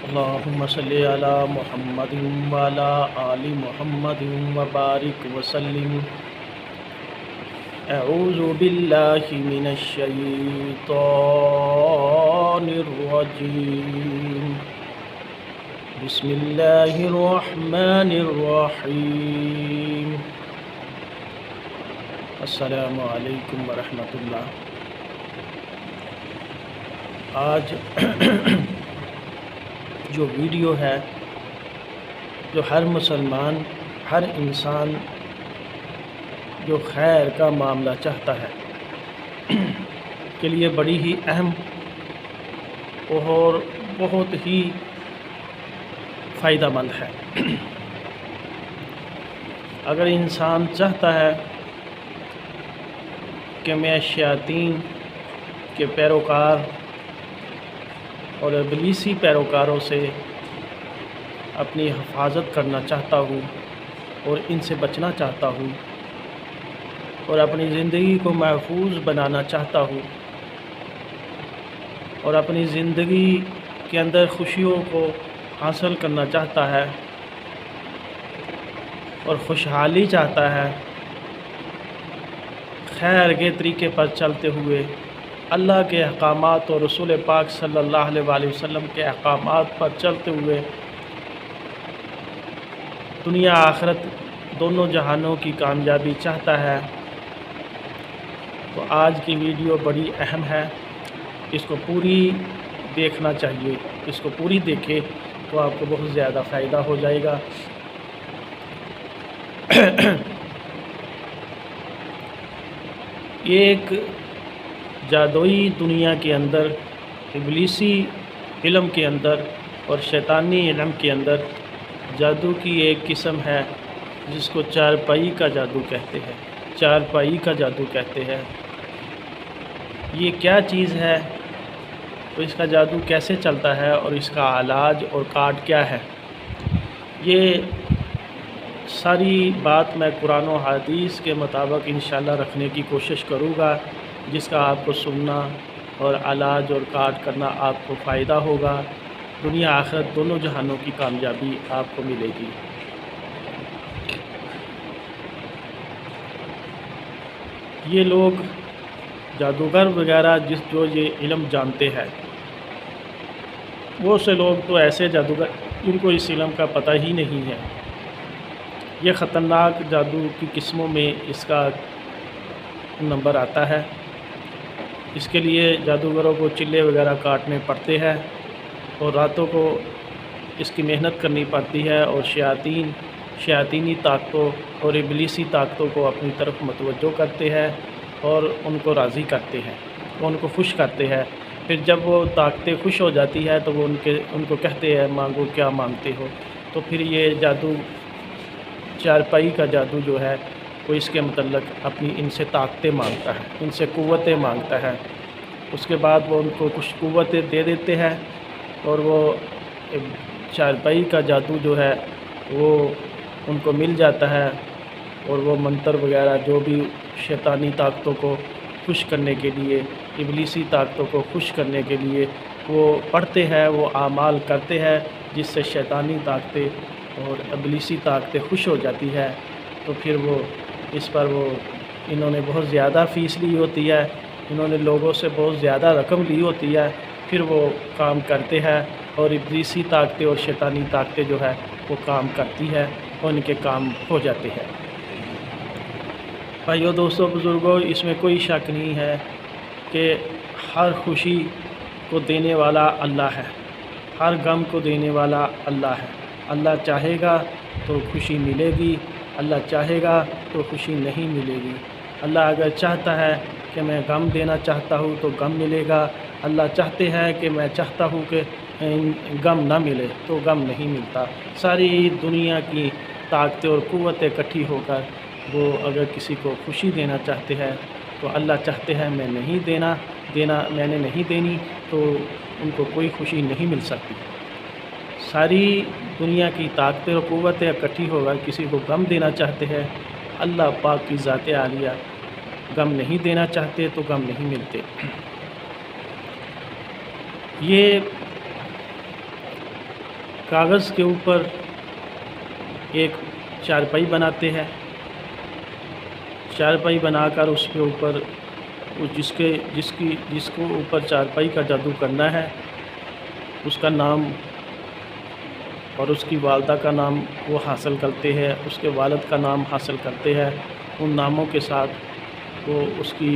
اللهم صل على محمد وعلى آل محمد وبارك وسلم. أعوذ بالله من الشيطان الرجيم. بسم الله الرحمن الرحيم. السلام علیکم ورحمۃ اللہ. آج جو ویڈیو ہے جو ہر مسلمان، ہر انسان جو خیر کا معاملہ چاہتا ہے کے لیے بڑی ہی اہم اور بہت ہی فائدہ مند ہے. اگر انسان چاہتا ہے کہ میں شیاطین کے پیروکار اور ابلیسی پیروکاروں سے اپنی حفاظت کرنا چاہتا ہوں اور ان سے بچنا چاہتا ہوں اور اپنی زندگی کو محفوظ بنانا چاہتا ہوں اور اپنی زندگی کے اندر خوشیوں کو حاصل کرنا چاہتا ہے اور خوشحالی چاہتا ہے، خیر کے طریقے پر چلتے ہوئے اللہ کے احکامات اور رسول پاک صلی اللہ علیہ وسلم کے احکامات پر چلتے ہوئے دنیا آخرت دونوں جہانوں کی کامیابی چاہتا ہے، تو آج کی ویڈیو بڑی اہم ہے. اس کو پوری دیکھنا چاہیے. اس کو پوری دیکھے تو آپ کو بہت زیادہ فائدہ ہو جائے گا. ایک جادوئی دنیا کے اندر، ابلیسی علم کے اندر اور شیطانی علم کے اندر جادو کی ایک قسم ہے جس کو چارپائی کا جادو کہتے ہیں. چارپائی کا جادو کہتے ہیں. یہ کیا چیز ہے، تو اس کا جادو کیسے چلتا ہے اور اس کا علاج اور کارڈ کیا ہے، یہ ساری بات میں قرآن و حدیث کے مطابق انشاءاللہ رکھنے کی کوشش کروں گا، جس کا آپ کو سننا اور علاج اور کارڈ کرنا آپ کو فائدہ ہوگا. دنیا آخرت دونوں جہانوں کی کامیابی آپ کو ملے گی. یہ لوگ جادوگر وغیرہ جو یہ علم جانتے ہیں، وہ سے لوگ تو ایسے جادوگر جن کو اس علم کا پتہ ہی نہیں ہے. یہ خطرناک جادو کی قسموں میں اس کا نمبر آتا ہے. اس کے لیے جادوگروں کو چلے وغیرہ کاٹنے پڑتے ہیں اور راتوں کو اس کی محنت کرنی پڑتی ہے، اور شیاطینی طاقتوں اور ابلیسی طاقتوں کو اپنی طرف متوجہ کرتے ہیں اور ان کو راضی کرتے ہیں، ان کو خوش کرتے ہیں. پھر جب وہ طاقتیں خوش ہو جاتی ہے تو وہ ان کو کہتے ہیں مانگو کیا مانگتے ہو. تو پھر یہ جادو، چارپائی کا جادو جو ہے، وہ اس کے متعلق اپنی ان سے طاقتیں مانگتا ہے، ان سے قوتیں مانگتا ہے. اس کے بعد وہ ان کو کچھ قوتیں دے دیتے ہیں اور وہ چارپائی کا جادو جو ہے وہ ان کو مل جاتا ہے، اور وہ منتر وغیرہ جو بھی شیطانی طاقتوں کو خوش کرنے کے لیے، ابلیسی طاقتوں کو خوش کرنے کے لیے وہ پڑھتے ہیں، وہ اعمال کرتے ہیں، جس سے شیطانی طاقتیں اور ابلیسی طاقتیں خوش ہو جاتی ہے. تو پھر وہ اس پر انہوں نے بہت زیادہ فیس لی ہوتی ہے، انہوں نے لوگوں سے بہت زیادہ رقم لی ہوتی ہے. پھر وہ کام کرتے ہیں اور ابلیسی طاقتیں اور شیطانی طاقتیں جو ہے وہ کام کرتی ہے اور ان کے کام ہو جاتے ہیں. بھائیو، دوستو، بزرگوں، اس میں کوئی شک نہیں ہے کہ ہر خوشی کو دینے والا اللہ ہے، ہر غم کو دینے والا اللہ ہے. اللہ چاہے گا تو خوشی ملے گی، اللہ چاہے گا تو خوشی نہیں ملے گی. اللہ اگر چاہتا ہے کہ میں غم دینا چاہتا ہوں تو غم ملے گا. اللہ چاہتے ہیں کہ میں چاہتا ہوں کہ غم نہ ملے تو غم نہیں ملتا. ساری دنیا کی طاقتیں اور قوتیں اکٹھی ہو کر وہ اگر کسی کو خوشی دینا چاہتے ہیں تو اللہ چاہتے ہیں میں نے نہیں دینی تو ان کو کوئی خوشی نہیں مل سکتی. ساری دنیا کی طاقتیں اور قوتیں اکٹھی ہو کر کسی کو غم دینا چاہتے ہیں، اللہ پاک کی ذات عالیہ غم نہیں دینا چاہتے تو غم نہیں ملتے. یہ کاغذ کے اوپر ایک چارپائی بناتے ہیں، چارپائی بنا کر اس کے اوپر جس کو اوپر چارپائی کا جادو کرنا ہے اس کا نام اور اس کی والدہ کا نام وہ حاصل کرتے ہیں، اس کے والد کا نام حاصل کرتے ہیں، ان ناموں کے ساتھ وہ اس کی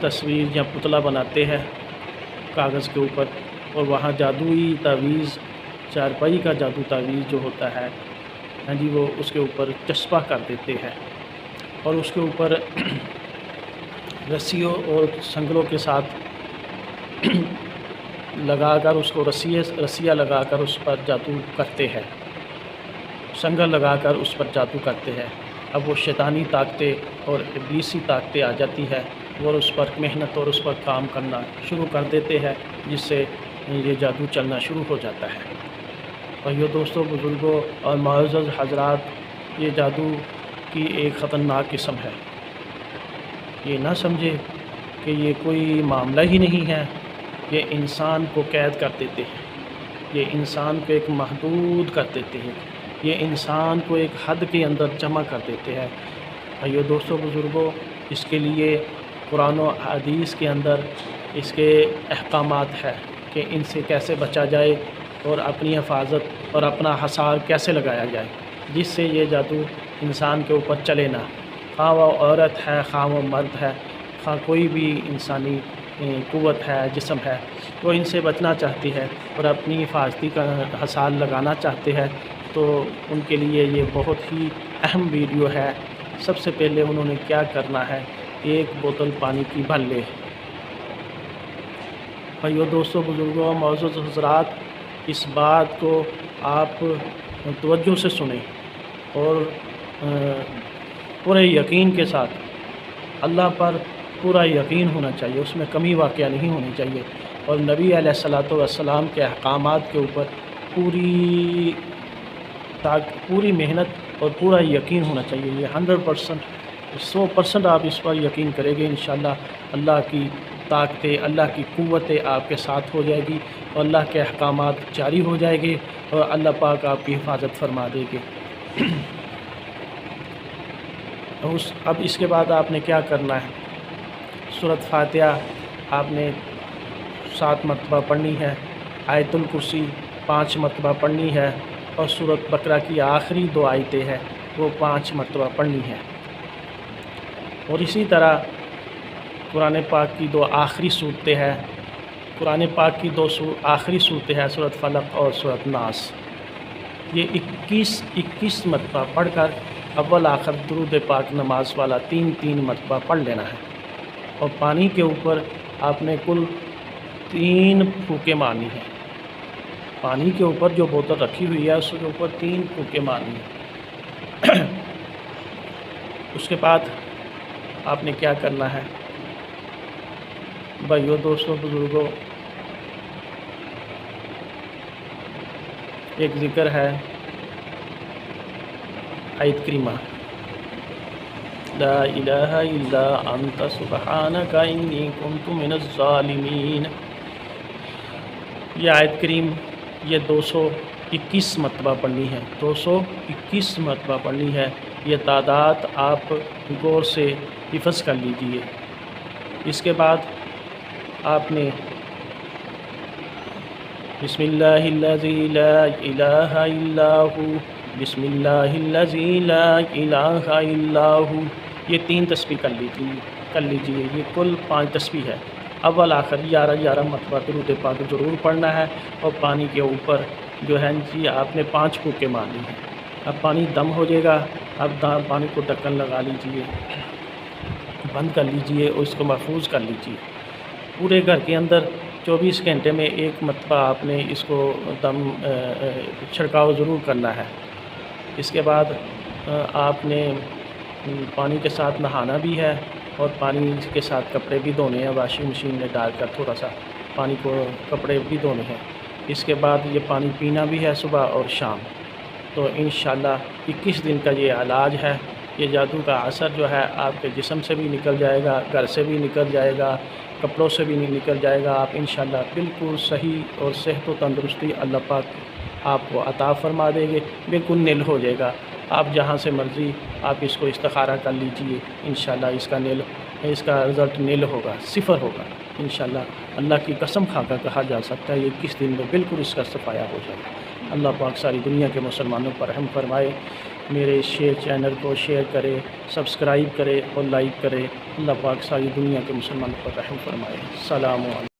تصویر یا پتلا بناتے ہیں کاغذ کے اوپر، اور وہاں جادوئی تعویذ، چارپائی کا جادو تعویذ جو ہوتا ہے ہاں جی، وہ اس کے اوپر چسپاں کر دیتے ہیں، اور اس کے اوپر رسیوں اور سنگلوں کے ساتھ لگا کر اس کو رسیاں لگا کر اس پر جادو کرتے ہیں، سنگل لگا کر اس پر جادو کرتے ہیں۔ اب وہ شیطانی طاقتیں اور ابلیسی طاقتیں آ جاتی ہے اور اس پر محنت اور اس پر کام کرنا شروع کر دیتے ہیں، جس سے یہ جادو چلنا شروع ہو جاتا ہے۔ بھائیو، دوستوں، بزرگوں اور معزز حضرات، یہ جادو کی ایک خطرناک قسم ہے۔ یہ نہ سمجھے کہ یہ کوئی معاملہ ہی نہیں ہے، یہ انسان کو قید کر دیتے ہیں، یہ انسان کو ایک محدود کر دیتے ہیں، یہ انسان کو ایک حد کے اندر جمع کر دیتے ہیں۔ بھائیو، دوستوں، بزرگوں، اس کے لیے قرآن و حدیث کے اندر اس کے احکامات ہے کہ ان سے کیسے بچا جائے اور اپنی حفاظت اور اپنا حصار کیسے لگایا جائے، جس سے یہ جادو انسان کے اوپر چلے نہ، خواہ وہ عورت ہے، خواہ وہ مرد ہے، خواہ کوئی بھی انسانی قوت ہے، جسم ہے، وہ ان سے بچنا چاہتی ہے اور اپنی حفاظتی کا حصار لگانا چاہتے ہیں، تو ان کے لیے یہ بہت ہی اہم ویڈیو ہے۔ سب سے پہلے انہوں نے کیا کرنا ہے، ایک بوتل پانی کی بھر لے۔ بھائیو، دوستوں، بزرگوں، معزز حضرات، اس بات کو آپ توجہ سے سنیں اور پورے یقین کے ساتھ، اللہ پر پورا یقین ہونا چاہیے، اس میں کمی واقعہ نہیں ہونی چاہیے، اور نبی علیہ الصلوۃ والسلام کے احکامات کے اوپر پوری محنت اور پورا یقین ہونا چاہیے۔ یہ 100% آپ اس پر یقین کریں گے، انشاءاللہ اللہ کی طاقتیں، اللہ کی قوتیں آپ کے ساتھ ہو جائے گی، اور اللہ کے احکامات جاری ہو جائے گے، اور اللہ پاک آپ کی حفاظت فرما دے گے۔ اب اس کے بعد آپ نے کیا کرنا ہے، سورۃ فاتحہ آپ نے 7 مرتبہ پڑھنی ہے، آیت الکرسی 5 مرتبہ پڑھنی ہے، اور سورۃ بقرہ کی آخری 2 آیتیں ہیں وہ 5 مرتبہ پڑھنی ہے، اور اسی طرح قرآن پاک کی 2 آخری صورتیں ہیں، قرآن پاک کی 2 آخری صورتیں ہیں، سورۃ فلق اور سورۃ ناس، یہ 21 مرتبہ پڑھ کر اول آخر درود پاک نماز والا 3 مرتبہ پڑھ لینا ہے، اور پانی کے اوپر آپ نے کل 3 پھونکیں مارنی ہیں، پانی کے اوپر جو بوتل رکھی ہوئی ہے اس کے اوپر 3 پھونکیں مارنی ہیں۔ اس کے بعد آپ نے کیا کرنا ہے، بھائیو، دوستوں، بزرگوں، ایک ذکر ہے آیت کریمہ، لا الہ الا انت سبحانک انی کنت من الظالمین، یہ آیت کریم یہ 221 مرتبہ پڑھنی ہے، 221 مرتبہ پڑھنی ہے، یہ تعداد آپ غور سے حفظ کر لیجئے۔ اس کے بعد آپ نے بسم اللہ الذی لا الہ الا ہو، بسم اللہ الذی لا الہ الا ہو، یہ 3 تسبیح کر لیجئے، یہ کل 5 تسبیح ہے۔ اول آخر 11 مرتبہ درود پاک ضرور پڑھنا ہے، اور پانی کے اوپر جو ہے جی آپ نے 5 پھونکیں مارنی ہیں۔ اب پانی دم ہو جائے گا، اب پانی کو ڈھکن لگا لیجئے، بند کر لیجئے اور اس کو محفوظ کر لیجئے۔ پورے گھر کے اندر 24 گھنٹے میں 1 مرتبہ آپ نے اس کو دم چھڑکاؤ ضرور کرنا ہے۔ اس کے بعد آپ نے پانی کے ساتھ نہانا بھی ہے، اور پانی کے ساتھ کپڑے بھی دھونے ہیں، واشنگ مشین میں ڈال کر تھوڑا سا پانی کو کپڑے بھی دھونے ہیں۔ اس کے بعد یہ پانی پینا بھی ہے صبح اور شام۔ تو انشاءاللہ 21 دن کا یہ علاج ہے، یہ جادو کا اثر جو ہے آپ کے جسم سے بھی نکل جائے گا، گھر سے بھی نکل جائے گا، کپڑوں سے بھی نکل جائے گا، آپ انشاءاللہ بالکل صحیح اور صحت و تندرستی اللہ پاک آپ کو عطا فرما دیں گے، بالکل نل ہو جائے گا۔ آپ جہاں سے مرضی آپ اس کو استخارہ کر لیجئے، انشاءاللہ اس کا رزلٹ نل ہوگا، صفر ہوگا انشاءاللہ۔ اللہ کی قسم کھا کر کہا جا سکتا ہے یہ کس دن میں بالکل اس کا صفایا ہو جائے گا۔ اللہ پاک ساری دنیا کے مسلمانوں پر رحم فرمائے۔ میرے چینل کو شیئر کرے، سبسکرائب کرے اور لائک کرے۔ اللہ پاک ساری دنیا کے مسلمانوں پر رحم فرمائے۔ السلام علیکم۔